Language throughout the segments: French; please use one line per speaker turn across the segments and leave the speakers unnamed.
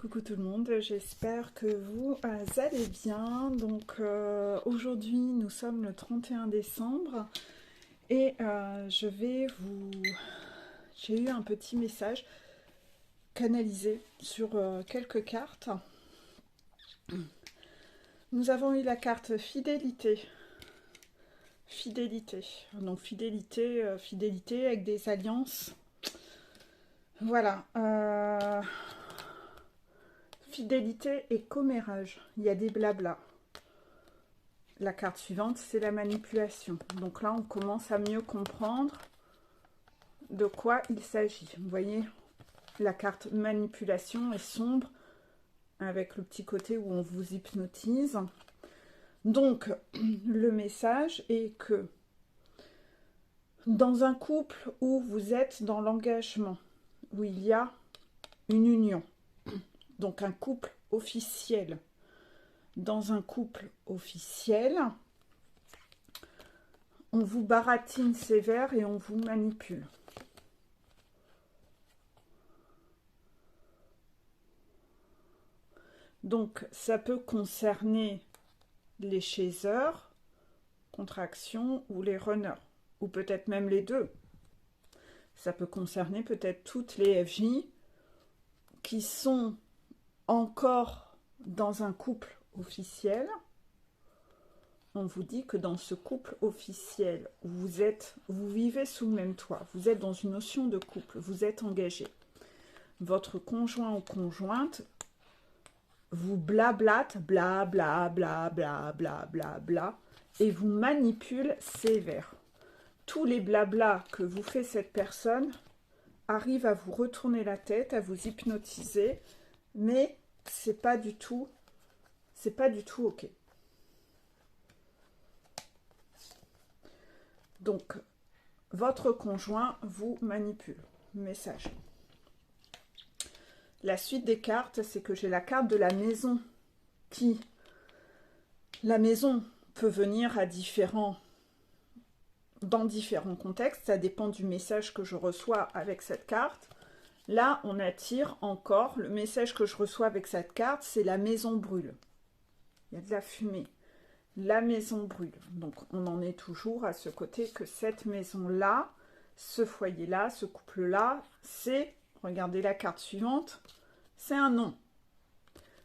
Coucou tout le monde, j'espère que vous allez bien. Donc aujourd'hui nous sommes le 31 décembre et j'ai eu un petit message canalisé sur quelques cartes. Nous avons eu la carte fidélité. Fidélité. Donc fidélité avec des alliances. Voilà. Fidélité et commérage. Il y a des blablas. La carte suivante, c'est la manipulation. Donc là, on commence à mieux comprendre de quoi il s'agit. Vous voyez, la carte manipulation est sombre, avec le petit côté où on vous hypnotise. Donc, le message est que dans un couple où vous êtes dans l'engagement, où il y a une union, donc un couple officiel, dans un couple officiel, on vous baratine sévère et on vous manipule. Donc, ça peut concerner les chasers, contraction, ou les runners, ou peut-être même les deux. Ça peut concerner peut-être toutes les FJ qui sont encore dans un couple officiel. On vous dit que dans ce couple officiel, vous vivez sous le même toit, vous êtes dans une notion de couple, vous êtes engagé. Votre conjoint ou conjointe vous blablate, bla bla bla bla bla bla bla, et vous manipule sévère. Tous les blablas que vous fait cette personne arrivent à vous retourner la tête, à vous hypnotiser, mais c'est pas du tout ok. Donc, votre conjoint vous manipule. Message. La suite des cartes, c'est que j'ai la carte de la maison La maison peut venir dans différents contextes, ça dépend du message que je reçois avec cette carte. Là, on attire encore, le message que je reçois avec cette carte, c'est la maison brûle. Il y a de la fumée. La maison brûle. Donc, on en est toujours à ce côté que cette maison-là, ce foyer-là, ce couple-là, c'est, regardez la carte suivante, c'est un non.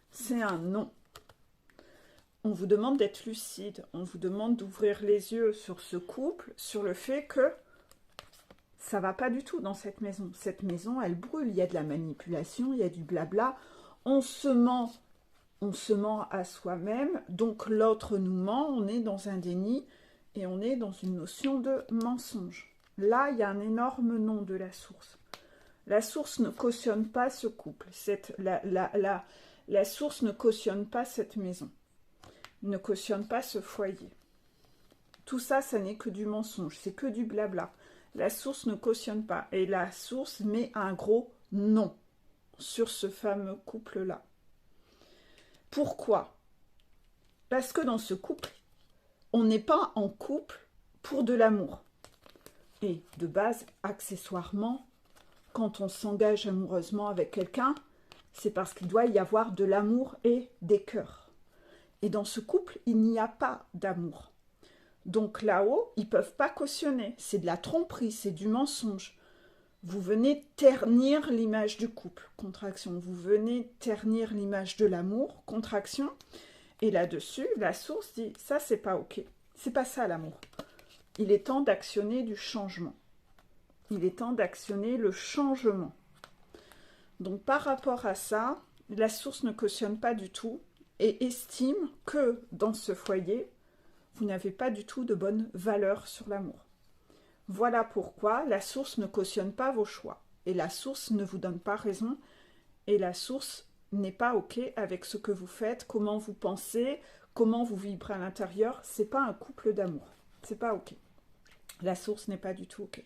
C'est un non. On vous demande d'être lucide, on vous demande d'ouvrir les yeux sur ce couple, sur le fait que ça va pas du tout dans cette maison. Cette maison, elle brûle, il y a de la manipulation, il y a du blabla, on se ment à soi-même, donc l'autre nous ment, on est dans un déni et on est dans une notion de mensonge. Là, il y a un énorme non de la source. La source ne cautionne pas ce couple, la source ne cautionne pas cette maison, ne cautionne pas ce foyer. Tout ça, ça n'est que du mensonge, c'est que du blabla. La source ne cautionne pas et la source met un gros non sur ce fameux couple-là. Pourquoi? Parce que dans ce couple, on n'est pas en couple pour de l'amour. Et de base, accessoirement, quand on s'engage amoureusement avec quelqu'un, c'est parce qu'il doit y avoir de l'amour et des cœurs. Et dans ce couple, il n'y a pas d'amour. Donc là-haut, ils ne peuvent pas cautionner. C'est de la tromperie, c'est du mensonge. Vous venez ternir l'image du couple, contraction. Vous venez ternir l'image de l'amour, contraction. Et là-dessus, la source dit, ça c'est pas ok. C'est pas ça l'amour. Il est temps d'actionner du changement. Il est temps d'actionner le changement. Donc par rapport à ça, la source ne cautionne pas du tout et estime que dans ce foyer, vous n'avez pas du tout de bonne valeur sur l'amour. Voilà pourquoi la source ne cautionne pas vos choix. Et la source ne vous donne pas raison. Et la source n'est pas ok avec ce que vous faites, comment vous pensez, comment vous vibrez à l'intérieur. C'est pas un couple d'amour. C'est pas ok. La source n'est pas du tout ok.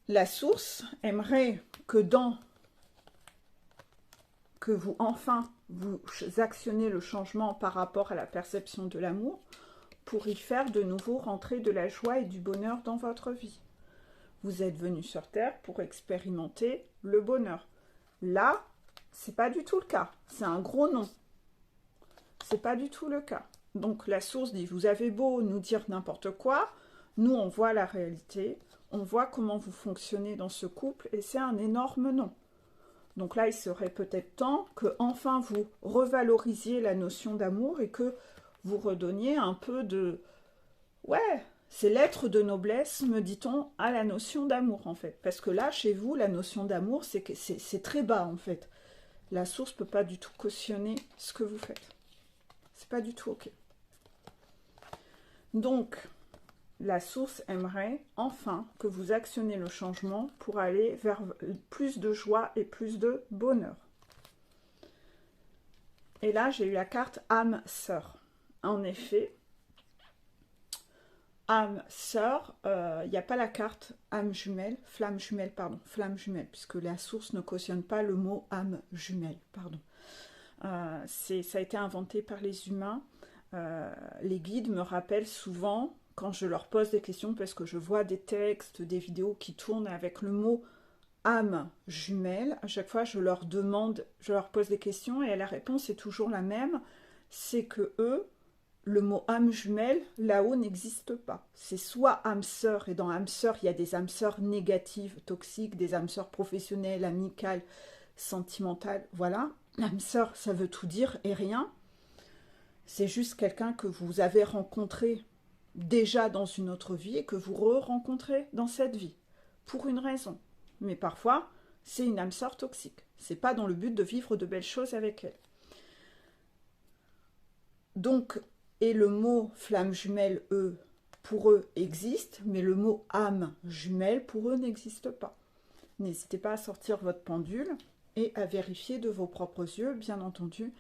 La source aimerait que vous actionnez le changement par rapport à la perception de l'amour pour y faire de nouveau rentrer de la joie et du bonheur dans votre vie. Vous êtes venu sur Terre pour expérimenter le bonheur. Là, c'est pas du tout le cas. C'est un gros non. C'est pas du tout le cas. Donc la source dit, vous avez beau nous dire n'importe quoi, nous on voit la réalité, on voit comment vous fonctionnez dans ce couple, et c'est un énorme non. Donc là, il serait peut-être temps que enfin vous revalorisiez la notion d'amour et que vous redonniez un peu de... Ouais, c'est l'être de noblesse, me dit-on, à la notion d'amour, en fait. Parce que là, chez vous, la notion d'amour, c'est très bas, en fait. La source ne peut pas du tout cautionner ce que vous faites. C'est pas du tout OK. Donc, la source aimerait enfin que vous actionnez le changement pour aller vers plus de joie et plus de bonheur. Et là, j'ai eu la carte âme sœur. En effet, âme sœur, il n'y a pas la carte âme jumelle, flamme jumelle, puisque la source ne cautionne pas le mot âme jumelle, pardon. Ça a été inventé par les humains. Les guides me rappellent souvent, quand je leur pose des questions, parce que je vois des textes, des vidéos qui tournent avec le mot âme jumelle, à chaque fois je leur demande, je leur pose des questions et la réponse est toujours la même, c'est que eux, le mot âme jumelle, là-haut n'existe pas. C'est soit âme sœur, et dans âme sœur, il y a des âmes sœurs négatives, toxiques, des âmes sœurs professionnelles, amicales, sentimentales, voilà. L'âme sœur, ça veut tout dire et rien. C'est juste quelqu'un que vous avez rencontré déjà dans une autre vie et que vous re-rencontrez dans cette vie, pour une raison. Mais parfois, c'est une âme sœur toxique. C'est pas dans le but de vivre de belles choses avec elle. Donc, et le mot flamme jumelle, eux, pour eux, existe, mais le mot âme jumelle, pour eux, n'existe pas. N'hésitez pas à sortir votre pendule et à vérifier de vos propres yeux, bien entendu.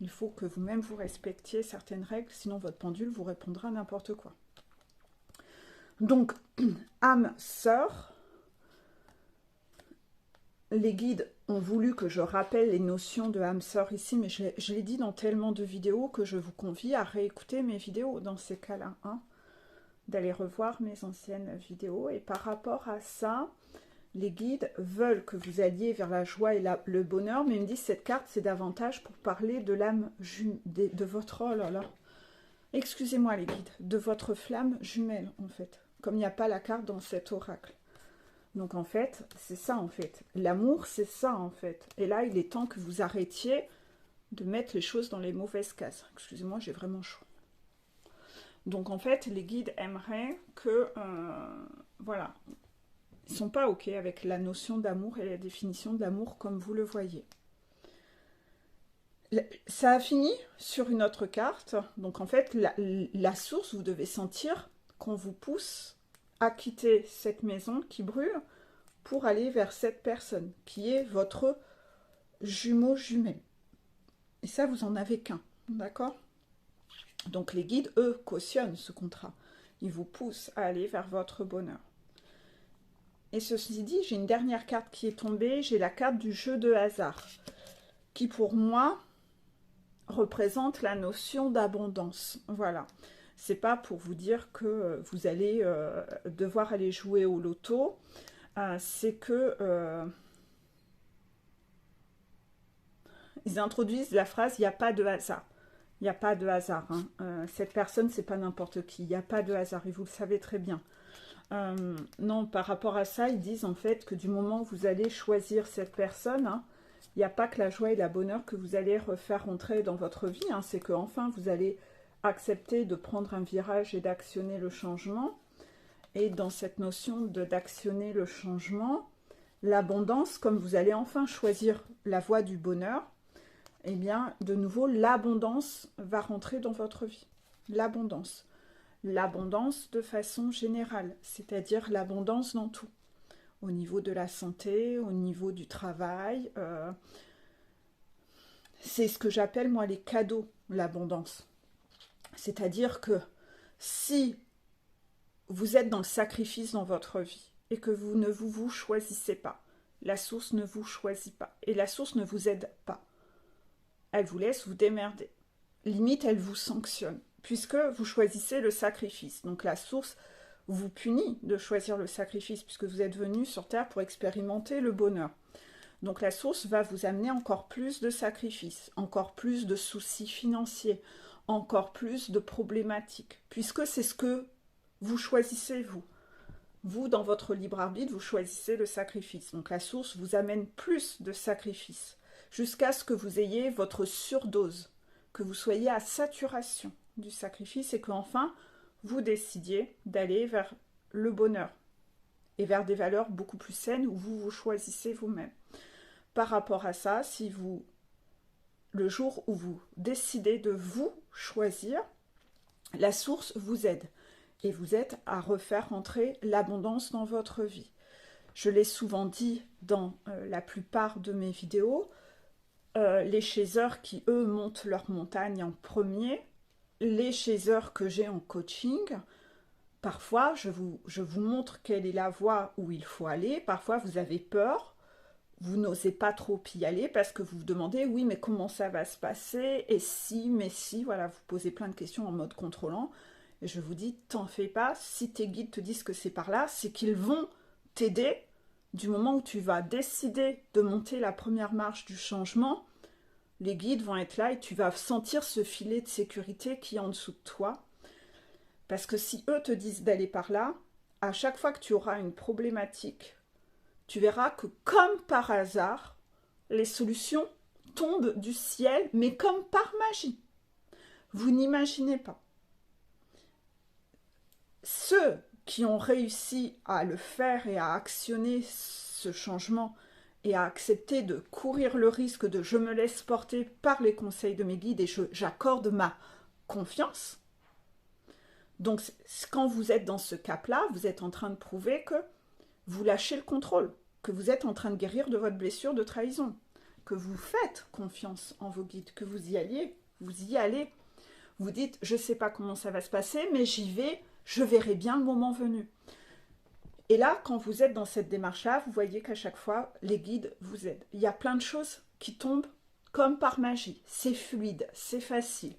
Il faut que vous-même vous respectiez certaines règles, sinon votre pendule vous répondra n'importe quoi. Donc, âme sœur, les guides ont voulu que je rappelle les notions de âme sœur ici, mais je l'ai dit dans tellement de vidéos que je vous convie à réécouter mes vidéos dans ces cas-là, hein, d'aller revoir mes anciennes vidéos. Et par rapport à ça, les guides veulent que vous alliez vers la joie et le bonheur, mais ils me disent cette carte, c'est davantage pour parler de l'âme, de votre... Oh là là, excusez-moi les guides, de votre flamme jumelle, en fait, comme il n'y a pas la carte dans cet oracle. Donc en fait, c'est ça en fait. L'amour, c'est ça en fait. Et là, il est temps que vous arrêtiez de mettre les choses dans les mauvaises cases. Excusez-moi, j'ai vraiment chaud. Donc en fait, les guides aimeraient que... voilà. Ils ne sont pas OK avec la notion d'amour et la définition de l'amour comme vous le voyez. Ça a fini sur une autre carte. Donc en fait, la source, vous devez sentir qu'on vous pousse à quitter cette maison qui brûle pour aller vers cette personne qui est votre jumeau jumelle. Et ça, vous en avez qu'un, d'accord? Donc les guides, eux, cautionnent ce contrat. Ils vous poussent à aller vers votre bonheur. Et ceci dit, j'ai une dernière carte qui est tombée. J'ai la carte du jeu de hasard, qui pour moi représente la notion d'abondance. Voilà. C'est pas pour vous dire que vous allez devoir aller jouer au loto. C'est que ils introduisent la phrase « il n'y a pas de hasard ». Il n'y a pas de hasard. Hein. Cette personne, c'est pas n'importe qui. Il n'y a pas de hasard, et vous le savez très bien. Non, par rapport à ça, ils disent en fait que du moment où vous allez choisir cette personne, hein, il n'y a pas que la joie et la bonheur que vous allez refaire rentrer dans votre vie. Hein. C'est qu'enfin, vous allez accepter de prendre un virage et d'actionner le changement. Et dans cette notion d'actionner le changement, l'abondance, comme vous allez enfin choisir la voie du bonheur, eh bien, de nouveau, l'abondance va rentrer dans votre vie. L'abondance. L'abondance de façon générale, c'est-à-dire l'abondance dans tout. Au niveau de la santé, au niveau du travail. C'est ce que j'appelle, moi, les cadeaux, l'abondance. C'est-à-dire que si vous êtes dans le sacrifice dans votre vie et que vous ne vous choisissez pas, la source ne vous choisit pas et la source ne vous aide pas. Elle vous laisse vous démerder. Limite, elle vous sanctionne puisque vous choisissez le sacrifice. Donc la source vous punit de choisir le sacrifice puisque vous êtes venu sur Terre pour expérimenter le bonheur. Donc la source va vous amener encore plus de sacrifices, encore plus de soucis financiers, encore plus de problématiques, puisque c'est ce que vous choisissez, vous. Vous, dans votre libre arbitre, vous choisissez le sacrifice. Donc la source vous amène plus de sacrifices, jusqu'à ce que vous ayez votre surdose, que vous soyez à saturation du sacrifice et qu'enfin, vous décidiez d'aller vers le bonheur et vers des valeurs beaucoup plus saines où vous vous choisissez vous-même. Par rapport à ça, si vous, le jour où vous décidez de vous choisir, la source vous aide et vous aide à refaire entrer l'abondance dans votre vie. Je l'ai souvent dit dans la plupart de mes vidéos, les chasers qui, eux, montent leur montagne en premier, les chasers que j'ai en coaching, parfois, je vous montre quelle est la voie où il faut aller. Parfois, vous avez peur, vous n'osez pas trop y aller parce que vous vous demandez, oui, mais comment ça va se passer? Et si, mais si, voilà, vous posez plein de questions en mode contrôlant. Et je vous dis, t'en fais pas, si tes guides te disent que c'est par là, c'est qu'ils vont t'aider du moment où tu vas décider de monter la première marche du changement. Les guides vont être là et tu vas sentir ce filet de sécurité qui est en dessous de toi. Parce que si eux te disent d'aller par là, à chaque fois que tu auras une problématique, tu verras que comme par hasard, les solutions tombent du ciel, mais comme par magie. Vous n'imaginez pas. Ceux qui ont réussi à le faire et à actionner ce changement et à accepter de courir le risque de je me laisse porter par les conseils de mes guides et j'accorde ma confiance. Donc, quand vous êtes dans ce cap-là, vous êtes en train de prouver que vous lâchez le contrôle, que vous êtes en train de guérir de votre blessure de trahison, que vous faites confiance en vos guides, que vous y alliez, vous y allez. Vous dites, je ne sais pas comment ça va se passer, mais j'y vais, je verrai bien le moment venu. Et là, quand vous êtes dans cette démarche-là, vous voyez qu'à chaque fois, les guides vous aident. Il y a plein de choses qui tombent comme par magie. C'est fluide, c'est facile.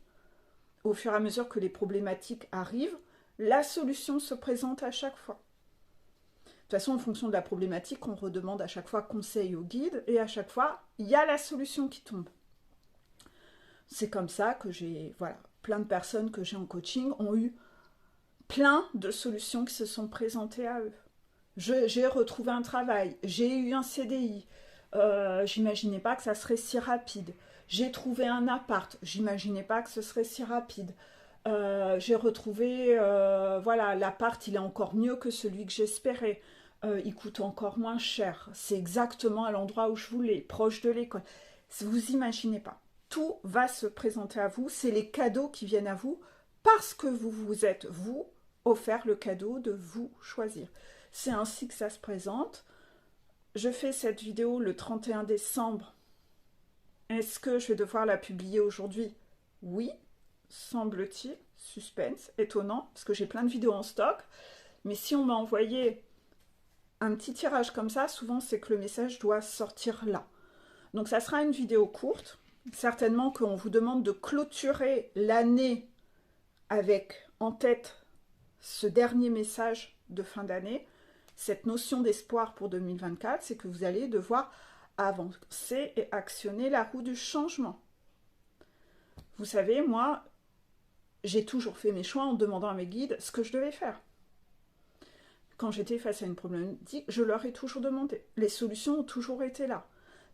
Au fur et à mesure que les problématiques arrivent, la solution se présente à chaque fois. De toute façon, en fonction de la problématique, on redemande à chaque fois conseil au guide et à chaque fois, il y a la solution qui tombe. C'est comme ça que j'ai, voilà, plein de personnes que j'ai en coaching ont eu plein de solutions qui se sont présentées à eux. J'ai retrouvé un travail, j'ai eu un CDI, j'imaginais pas que ça serait si rapide. J'ai trouvé un appart, j'imaginais pas que ce serait si rapide. J'ai retrouvé, voilà, l'appart, il est encore mieux que celui que j'espérais. Il coûte encore moins cher. C'est exactement à l'endroit où je voulais, proche de l'école. Vous imaginez pas. Tout va se présenter à vous. C'est les cadeaux qui viennent à vous parce que vous vous êtes, vous, offert le cadeau de vous choisir. C'est ainsi que ça se présente. Je fais cette vidéo le 31 décembre. Est-ce que je vais devoir la publier aujourd'hui? Oui, semble-t-il. Suspense, étonnant, parce que j'ai plein de vidéos en stock. Mais si on m'a envoyé un petit tirage comme ça, souvent c'est que le message doit sortir là. Donc ça sera une vidéo courte. Certainement qu'on vous demande de clôturer l'année avec en tête ce dernier message de fin d'année. Cette notion d'espoir pour 2024, c'est que vous allez devoir avancer et actionner la roue du changement. Vous savez, moi, j'ai toujours fait mes choix en demandant à mes guides ce que je devais faire. Quand j'étais face à une problématique, je leur ai toujours demandé. Les solutions ont toujours été là.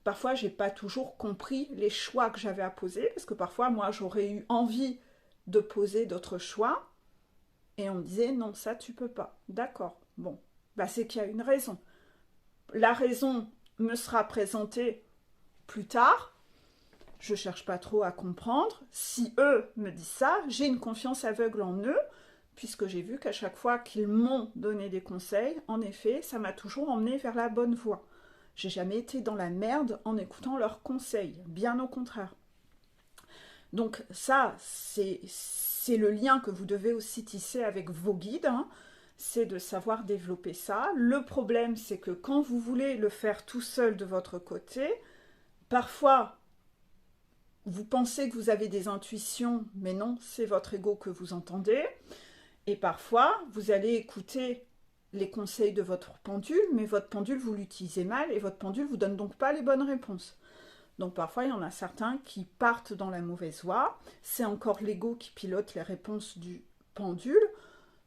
Parfois, je n'ai pas toujours compris les choix que j'avais à poser, parce que parfois, moi, j'aurais eu envie de poser d'autres choix, et on me disait, non, ça, tu peux pas. D'accord, bon. Bah, c'est qu'il y a une raison. La raison me sera présentée plus tard. Je ne cherche pas trop à comprendre. Si eux me disent ça, j'ai une confiance aveugle en eux, puisque j'ai vu qu'à chaque fois qu'ils m'ont donné des conseils, en effet, ça m'a toujours emmené vers la bonne voie. J'ai jamais été dans la merde en écoutant leurs conseils, bien au contraire. Donc ça, c'est le lien que vous devez aussi tisser avec vos guides, hein. C'est de savoir développer ça. Le problème, c'est que quand vous voulez le faire tout seul de votre côté, parfois, vous pensez que vous avez des intuitions, mais non, c'est votre ego que vous entendez. Et parfois, vous allez écouter les conseils de votre pendule, mais votre pendule, vous l'utilisez mal et votre pendule ne vous donne donc pas les bonnes réponses. Donc parfois, il y en a certains qui partent dans la mauvaise voie. C'est encore l'ego qui pilote les réponses du pendule.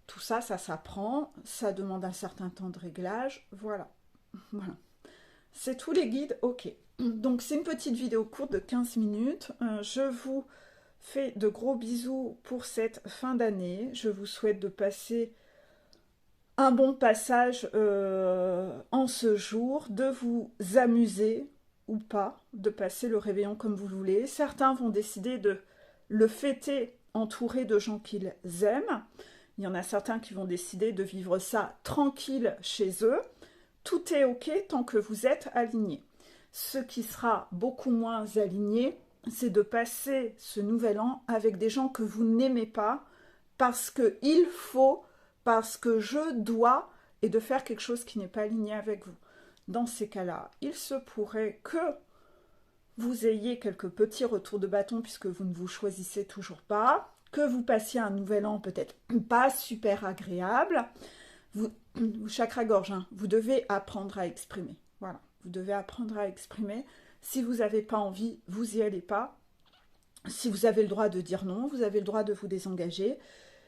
Tout ça, ça s'apprend, ça demande un certain temps de réglage. Voilà. Voilà. C'est tous les guides, ok. Donc c'est une petite vidéo courte de 15 minutes. Je vous fais de gros bisous pour cette fin d'année. Je vous souhaite de passer un bon passage en ce jour, de vous amuser ou pas, de passer le réveillon comme vous voulez. Certains vont décider de le fêter entouré de gens qu'ils aiment. Il y en a certains qui vont décider de vivre ça tranquille chez eux. Tout est ok tant que vous êtes aligné. Ce qui sera beaucoup moins aligné, c'est de passer ce nouvel an avec des gens que vous n'aimez pas parce qu'il faut, parce que je dois, et de faire quelque chose qui n'est pas aligné avec vous. Dans ces cas-là, il se pourrait que vous ayez quelques petits retours de bâton puisque vous ne vous choisissez toujours pas, que vous passiez un nouvel an peut-être pas super agréable. Vous chakra-gorge, hein, vous devez apprendre à exprimer. Voilà, vous devez apprendre à exprimer. Si vous n'avez pas envie, vous n'y allez pas. Si vous avez le droit de dire non, vous avez le droit de vous désengager.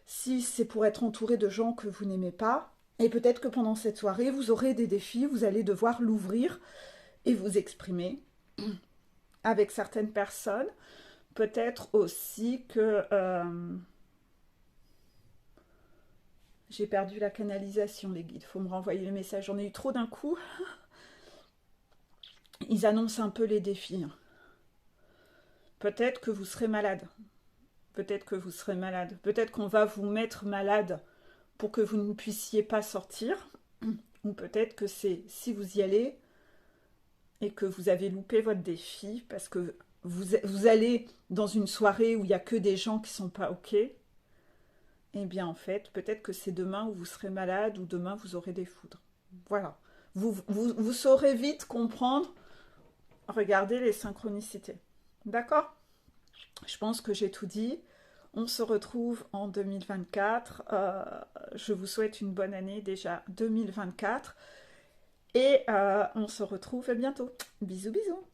Si c'est pour être entouré de gens que vous n'aimez pas, et peut-être que pendant cette soirée, vous aurez des défis, vous allez devoir l'ouvrir et vous exprimer avec certaines personnes. Peut-être aussi que j'ai perdu la canalisation, les guides. Il faut me renvoyer le message. J'en ai eu trop d'un coup. Ils annoncent un peu les défis. Peut-être que vous serez malade. Peut-être que vous serez malade. Peut-être qu'on va vous mettre malade pour que vous ne puissiez pas sortir. Ou peut-être que c'est si vous y allez et que vous avez loupé votre défi parce que vous allez dans une soirée où il n'y a que des gens qui ne sont pas ok. Eh bien, en fait, peut-être que c'est demain où vous serez malade ou demain vous aurez des foudres. Voilà. Vous saurez vite comprendre. Regardez les synchronicités. D'accord? Je pense que j'ai tout dit. On se retrouve en 2024. Je vous souhaite une bonne année déjà 2024. Et on se retrouve bientôt. Bisous, bisous.